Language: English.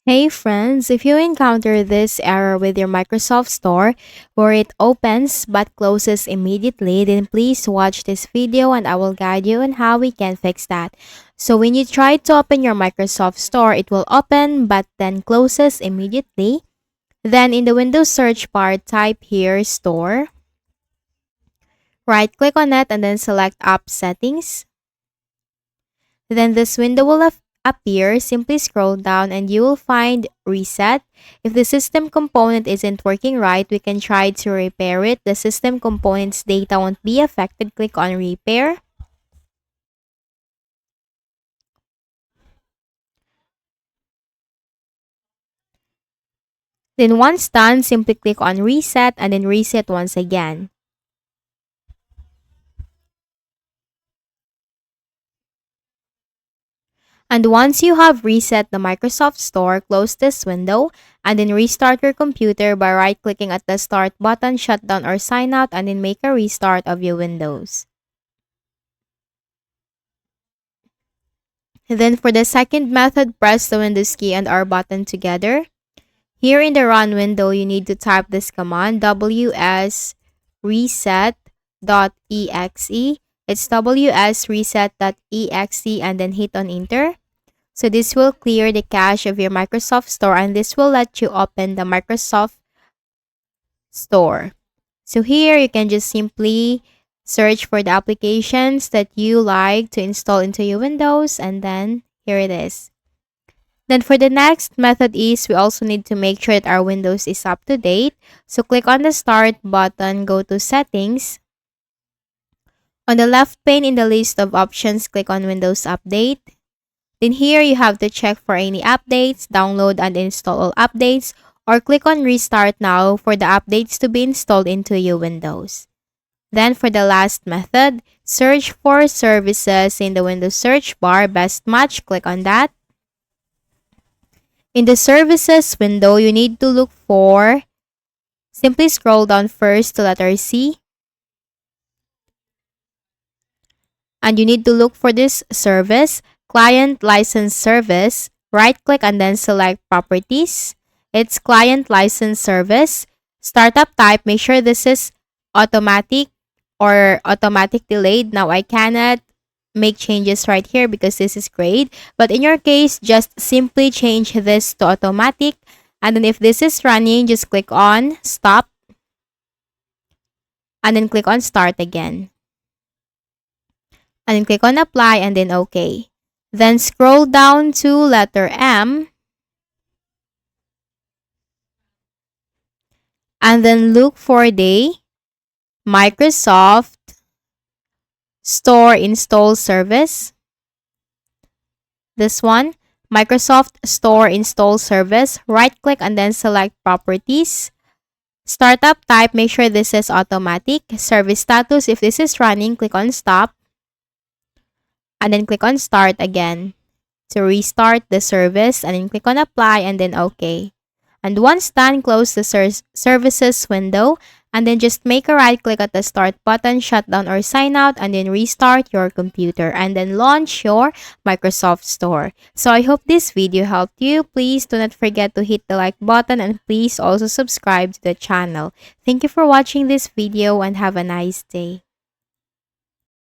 Hey friends, if you encounter this error with your Microsoft Store where it opens but closes immediately, then please watch this video and I will guide you on how we can fix that. So when you try to open your Microsoft Store, it will open but then closes immediately. Then in the Windows search bar, type here Store. Right click on it and then select App Settings. Then this window will appear. Simply scroll down and you will find Reset. If the system component isn't working right, we can try to repair it. The system component's data won't be affected. Click on Repair. Then once done, simply click on Reset and then reset once again. And once you have reset the Microsoft Store, close this window and then restart your computer by right-clicking at the Start button, shut down or sign out, and then make a restart of your Windows. Then for the second method, press the Windows key and R button together. Here in the Run window, you need to type this command, ws reset.exe. It's ws reset.exe and then hit on enter. So this will clear the cache of your Microsoft Store and this will let you open the Microsoft Store. So here you can just simply search for the applications that you like to install into your Windows and then here it is. Then for the next method is we also need to make sure that our Windows is up to date. So click on the Start button, go to Settings. On the left pane in the list of options, click on Windows Update. Then here you have to check for any updates, download and install all updates, or click on Restart Now for the updates to be installed into your Windows. Then for the last method, search for services in the Windows search bar, best match, click on that. In the services window, you need to look for, simply scroll down first to letter C. And you need to look for this service, Client License Service. Right click and then select Properties. It's Client License Service. Startup type, make sure this is automatic or automatic delayed. Now I cannot make changes right here because this is great. But in your case, just simply change this to automatic. And then if this is running, just click on Stop. And then click on Start again. And then click on Apply and then OK. Then scroll down to letter M. And then look for the Microsoft Store Install Service. This one, Microsoft Store Install Service. Right click and then select Properties. Startup type, make sure this is automatic. Service status, if this is running, click on Stop. And then click on Start again to restart the service. And then click on Apply and then OK. And once done, close the services window and then just make a right click at the Start button, shut down or sign out, and then restart your computer and then launch your Microsoft Store. So I hope this video helped you. Please do not forget to hit the like button and please also subscribe to the channel. Thank you for watching this video and have a nice day.